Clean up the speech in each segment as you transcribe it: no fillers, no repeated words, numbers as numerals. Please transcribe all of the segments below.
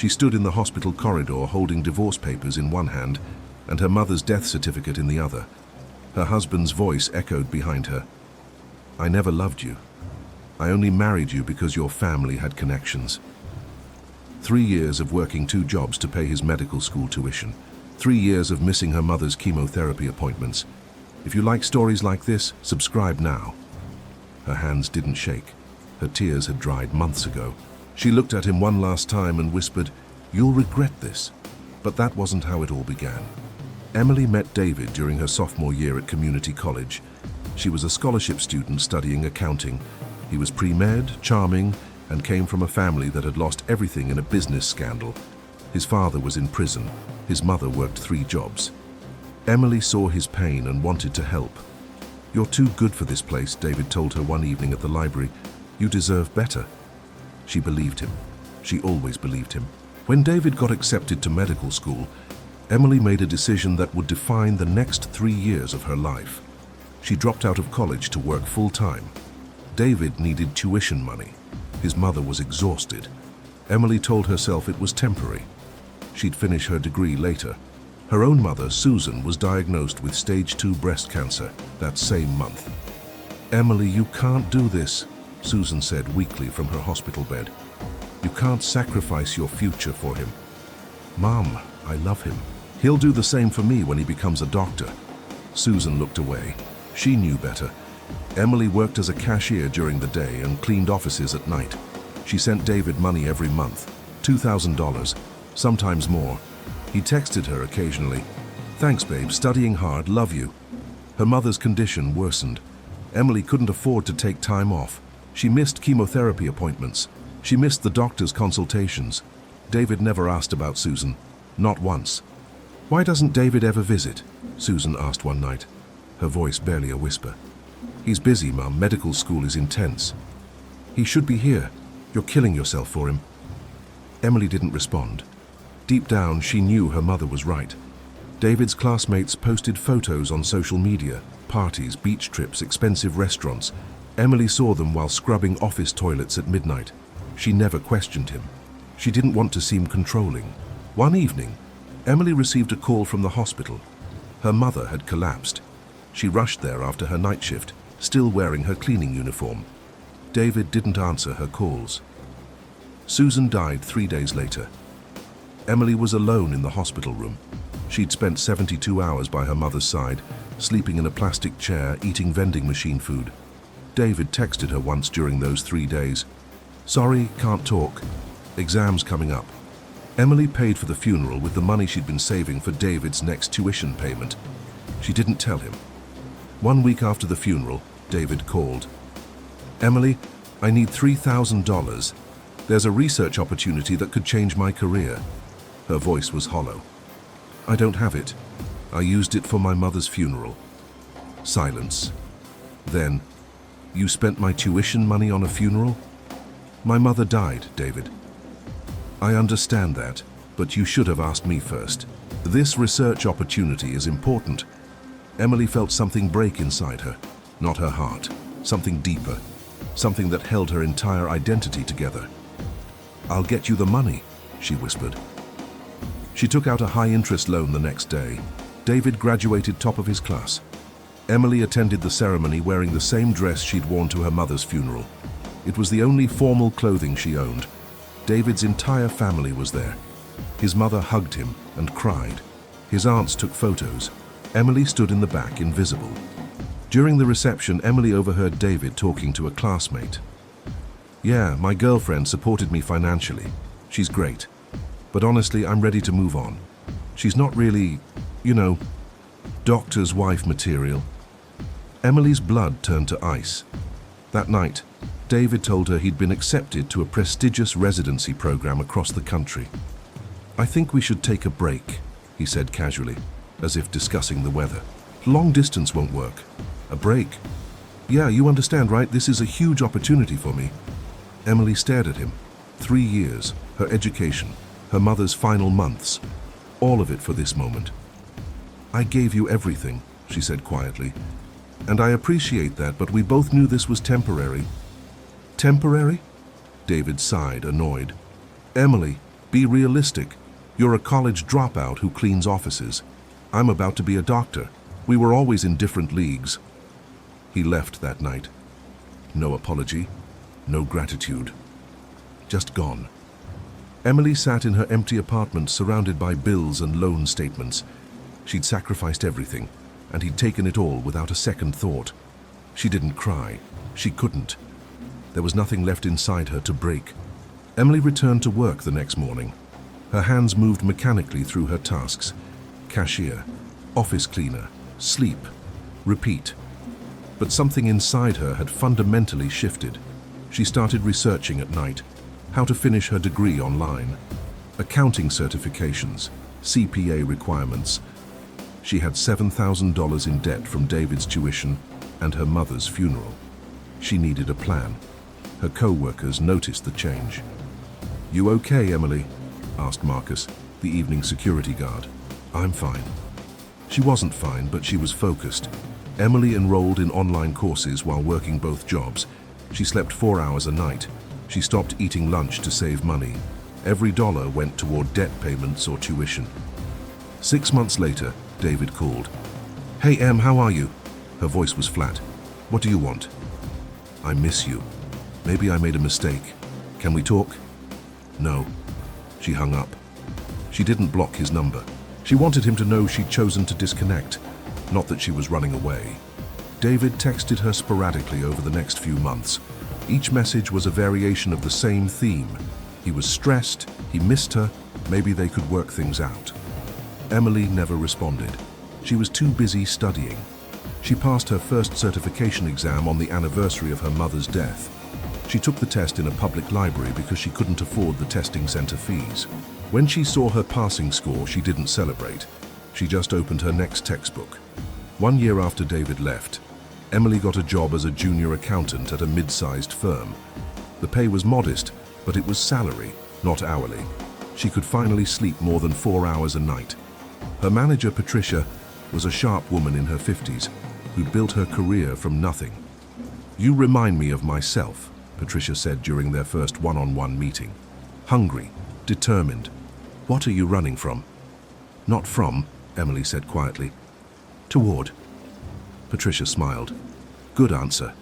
She stood in the hospital corridor holding divorce papers in one hand and her mother's death certificate in the other. Her husband's voice echoed behind her. "I never loved you. I only married you because your family had connections." 3 years of working 2 jobs to pay his medical school tuition. 3 years of missing her mother's chemotherapy appointments. If you like stories like this, subscribe now. Her hands didn't shake. Her tears had dried months ago. She looked at him one last time and whispered, "You'll regret this." But that wasn't how it all began. Emily met David during her sophomore year at community college. She was a scholarship student studying accounting. He was pre-med, charming, and came from a family that had lost everything in a business scandal. His father was in prison. His mother worked 3 jobs. Emily saw his pain and wanted to help. "You're too good for this place," David told her one evening at the library. "You deserve better." She believed him. She always believed him. When David got accepted to medical school, Emily made a decision that would define the next 3 years of her life. She dropped out of college to work full-time. David needed tuition money. His mother was exhausted. Emily told herself it was temporary. She'd finish her degree later. Her own mother, Susan, was diagnosed with stage 2 breast cancer that same month. "Emily, you can't do this," Susan said weakly from her hospital bed. "You can't sacrifice your future for him." "Mom, I love him. He'll do the same for me when he becomes a doctor." Susan looked away. She knew better. Emily worked as a cashier during the day and cleaned offices at night. She sent David money every month, $2,000, sometimes more. He texted her occasionally. "Thanks, babe, studying hard, love you." Her mother's condition worsened. Emily couldn't afford to take time off. She missed chemotherapy appointments. She missed the doctor's consultations. David never asked about Susan, not once. "Why doesn't David ever visit?" Susan asked one night, her voice barely a whisper. "He's busy, Mum. Medical school is intense." "He should be here. You're killing yourself for him." Emily didn't respond. Deep down, she knew her mother was right. David's classmates posted photos on social media, parties, beach trips, expensive restaurants. Emily saw them while scrubbing office toilets at midnight. She never questioned him. She didn't want to seem controlling. One evening, Emily received a call from the hospital. Her mother had collapsed. She rushed there after her night shift, still wearing her cleaning uniform. David didn't answer her calls. Susan died 3 days later. Emily was alone in the hospital room. She'd spent 72 hours by her mother's side, sleeping in a plastic chair, eating vending machine food. David texted her once during those 3 days. "Sorry, can't talk. Exams coming up." Emily paid for the funeral with the money she'd been saving for David's next tuition payment. She didn't tell him. 1 week after the funeral, David called. "Emily, I need $3,000. There's a research opportunity that could change my career." Her voice was hollow. "I don't have it. I used it for my mother's funeral." Silence. Then, "You spent my tuition money on a funeral?" "My mother died, David." "I understand that, but you should have asked me first. This research opportunity is important." Emily felt something break inside her, not her heart, something deeper, something that held her entire identity together. "I'll get you the money," she whispered. She took out a high-interest loan the next day. David graduated top of his class. Emily attended the ceremony wearing the same dress she'd worn to her mother's funeral. It was the only formal clothing she owned. David's entire family was there. His mother hugged him and cried. His aunts took photos. Emily stood in the back, invisible. During the reception, Emily overheard David talking to a classmate. "Yeah, my girlfriend supported me financially. She's great. But honestly, I'm ready to move on. She's not really, doctor's wife material." Emily's blood turned to ice. That night, David told her he'd been accepted to a prestigious residency program across the country. "I think we should take a break," he said casually, as if discussing the weather. "Long distance won't work." "A break?" "Yeah, you understand, right? This is a huge opportunity for me." Emily stared at him. 3 years, her education, her mother's final months, all of it for this moment. "I gave you everything," she said quietly. "And I appreciate that, but we both knew this was temporary." "Temporary?" David sighed, annoyed. "Emily, Be realistic. You're a college dropout who cleans offices. I'm about to be a doctor. We were always in different leagues." He left that night. No apology, no gratitude. Just gone. Emily sat in her empty apartment surrounded by bills and loan statements. She'd sacrificed everything, and he'd taken it all without a second thought. She didn't cry. She couldn't. There was nothing left inside her to break. Emily returned to work the next morning. Her hands moved mechanically through her tasks. Cashier, office cleaner, sleep, repeat. But something inside her had fundamentally shifted. She started researching at night, how to finish her degree online, accounting certifications, CPA requirements. She had $7,000 in debt from David's tuition and her mother's funeral. She needed a plan. Her co-workers noticed the change. "You okay, Emily?" asked Marcus, the evening security guard. "I'm fine." She wasn't fine, but she was focused. Emily enrolled in online courses while working both jobs. She slept 4 hours a night. She stopped eating lunch to save money. Every dollar went toward debt payments or tuition. 6 months later, David called. "Hey, Em, how are you?" Her voice was flat. "What do you want?" "I miss you. Maybe I made a mistake. Can we talk?" "No." She hung up. She didn't block his number. She wanted him to know she'd chosen to disconnect, not that she was running away. David texted her sporadically over the next few months. Each message was a variation of the same theme. He was stressed, he missed her, maybe they could work things out. Emily never responded. She was too busy studying. She passed her first certification exam on the anniversary of her mother's death. She took the test in a public library because she couldn't afford the testing center fees. When she saw her passing score, she didn't celebrate. She just opened her next textbook. 1 year after David left, Emily got a job as a junior accountant at a mid-sized firm. The pay was modest, but it was salary, not hourly. She could finally sleep more than 4 hours a night. Her manager, Patricia, was a sharp woman in her 50s who'd built her career from nothing. "You remind me of myself," Patricia said during their first one-on-one meeting. "Hungry, determined. What are you running from?" "Not from," Emily said quietly. "Toward." Patricia smiled. "Good answer."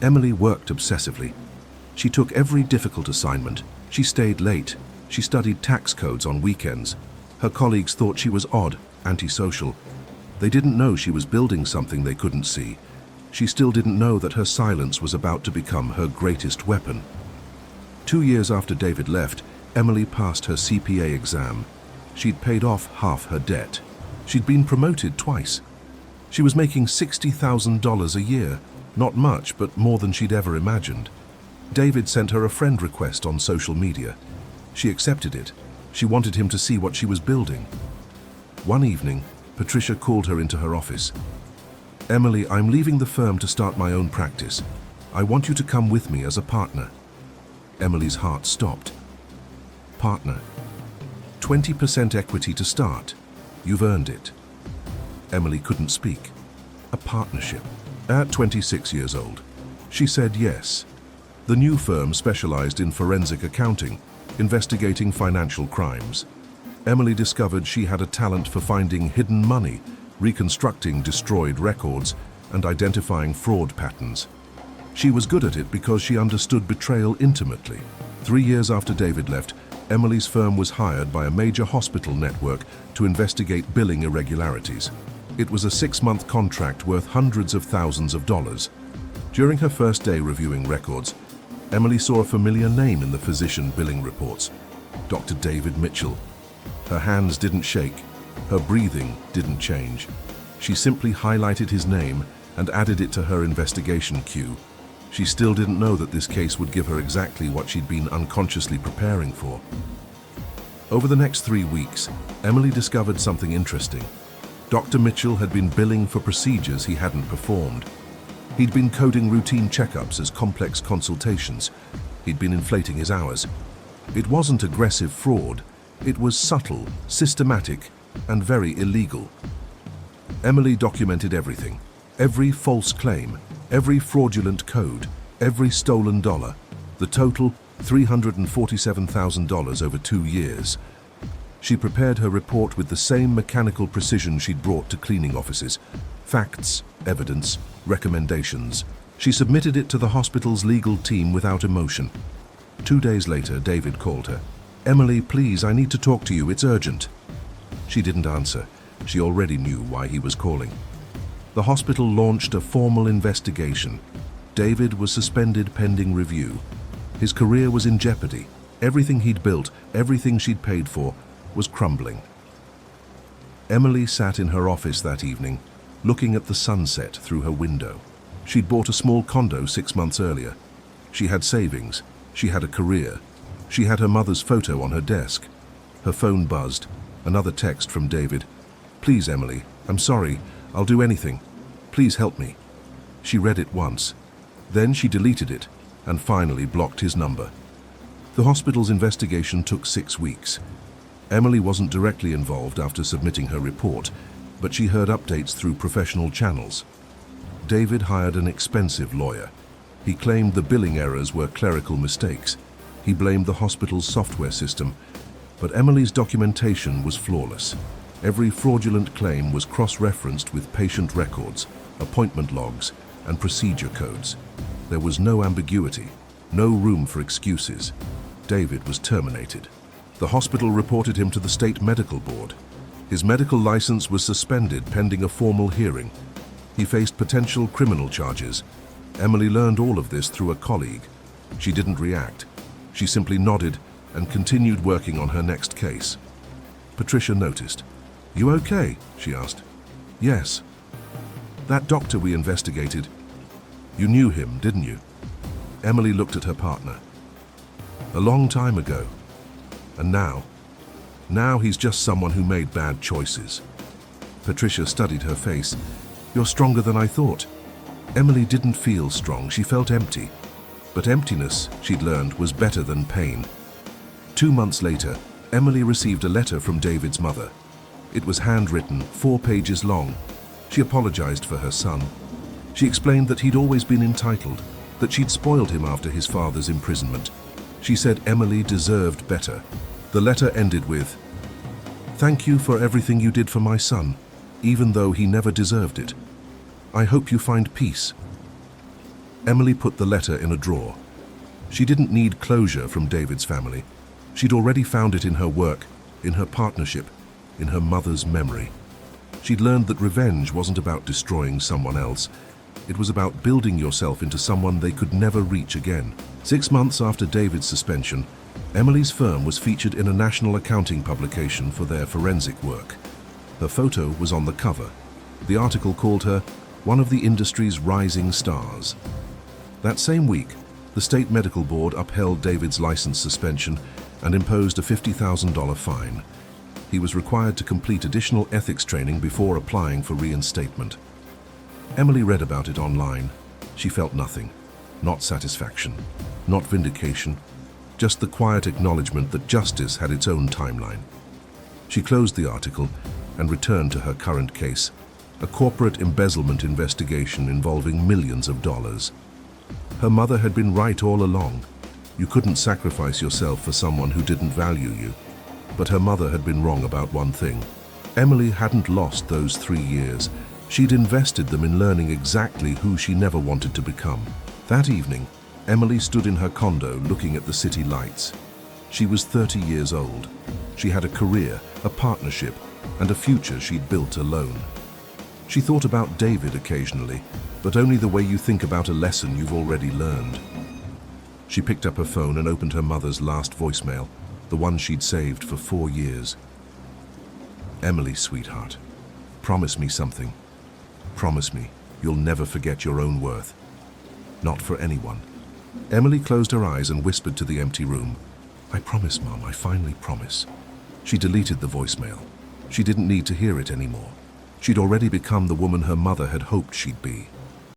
Emily worked obsessively. She took every difficult assignment. She stayed late. She studied tax codes on weekends. Her colleagues thought she was odd, antisocial. They didn't know she was building something they couldn't see. She still didn't know that her silence was about to become her greatest weapon. 2 years after David left, Emily passed her CPA exam. She'd paid off half her debt. She'd been promoted twice. She was making $60,000 a year. Not much, but more than she'd ever imagined. David sent her a friend request on social media. She accepted it. She wanted him to see what she was building. One evening, Patricia called her into her office. "Emily, I'm leaving the firm to start my own practice. I want you to come with me as a partner." Emily's heart stopped. "Partner? 20% equity to start. You've earned it." Emily couldn't speak. A partnership. At 26 years old, she said yes. The new firm specialized in forensic accounting, investigating financial crimes. Emily discovered she had a talent for finding hidden money, reconstructing destroyed records, and identifying fraud patterns. She was good at it because she understood betrayal intimately. 3 years after David left, Emily's firm was hired by a major hospital network to investigate billing irregularities. It was a 6-month contract worth hundreds of thousands of dollars. During her first day reviewing records, Emily saw a familiar name in the physician billing reports, Dr. David Mitchell. Her hands didn't shake, her breathing didn't change. She simply highlighted his name and added it to her investigation queue. She still didn't know that this case would give her exactly what she'd been unconsciously preparing for. Over the next 3 weeks, Emily discovered something interesting. Dr. Mitchell had been billing for procedures he hadn't performed. He'd been coding routine checkups as complex consultations. He'd been inflating his hours. It wasn't aggressive fraud. It was subtle, systematic, and very illegal. Emily documented everything. Every false claim, every fraudulent code, every stolen dollar. The total, $347,000 over 2 years. She prepared her report with the same mechanical precision she'd brought to cleaning offices. Facts, evidence, recommendations. She submitted it to the hospital's legal team without emotion. 2 days later, David called her. "Emily, please, I need to talk to you. It's urgent." She didn't answer. She already knew why he was calling. The hospital launched a formal investigation. David was suspended pending review. His career was in jeopardy. Everything he'd built, everything she'd paid for, was crumbling. Emily sat in her office that evening, looking at the sunset through her window. She'd bought a small condo 6 months earlier. She had savings. She had a career. She had her mother's photo on her desk. Her phone buzzed. Another text from David. "Please, Emily, I'm sorry. I'll do anything. Please help me." She read it once. Then she deleted it and finally blocked his number. The hospital's investigation took 6 weeks. Emily wasn't directly involved after submitting her report, but she heard updates through professional channels. David hired an expensive lawyer. He claimed the billing errors were clerical mistakes. He blamed the hospital's software system, but Emily's documentation was flawless. Every fraudulent claim was cross-referenced with patient records, appointment logs, and procedure codes. There was no ambiguity, no room for excuses. David was terminated. The hospital reported him to the state medical board. His medical license was suspended pending a formal hearing. He faced potential criminal charges. Emily learned all of this through a colleague. She didn't react. She simply nodded and continued working on her next case. Patricia noticed. "You okay?" she asked. "Yes." "That doctor we investigated, you knew him, didn't you?" Emily looked at her partner. "A long time ago. And now he's just someone who made bad choices." Patricia studied her face. "You're stronger than I thought." Emily didn't feel strong, she felt empty. But emptiness, she'd learned, was better than pain. 2 months later, Emily received a letter from David's mother. It was handwritten, 4 pages long. She apologized for her son. She explained that he'd always been entitled, that she'd spoiled him after his father's imprisonment. She said Emily deserved better. The letter ended with, "Thank you for everything you did for my son, even though he never deserved it. I hope you find peace." Emily put the letter in a drawer. She didn't need closure from David's family. She'd already found it in her work, in her partnership, in her mother's memory. She'd learned that revenge wasn't about destroying someone else. It was about building yourself into someone they could never reach again. 6 months after David's suspension, Emily's firm was featured in a national accounting publication for their forensic work. Her photo was on the cover. The article called her one of the industry's rising stars. That same week, the state medical board upheld David's license suspension and imposed a $50,000 fine. He was required to complete additional ethics training before applying for reinstatement. Emily read about it online. She felt nothing. Not satisfaction, not vindication, just the quiet acknowledgement that justice had its own timeline. She closed the article and returned to her current case, a corporate embezzlement investigation involving millions of dollars. Her mother had been right all along. You couldn't sacrifice yourself for someone who didn't value you. But her mother had been wrong about one thing. Emily hadn't lost those 3 years. She'd invested them in learning exactly who she never wanted to become. That evening, Emily stood in her condo looking at the city lights. She was 30 years old. She had a career, a partnership, and a future she'd built alone. She thought about David occasionally, but only the way you think about a lesson you've already learned. She picked up her phone and opened her mother's last voicemail, the one she'd saved for 4 years. "Emily, sweetheart, promise me something. Promise me you'll never forget your own worth. Not for anyone." Emily closed her eyes and whispered to the empty room, "I promise, Mom, I finally promise." She deleted the voicemail. She didn't need to hear it anymore. She'd already become the woman her mother had hoped she'd be.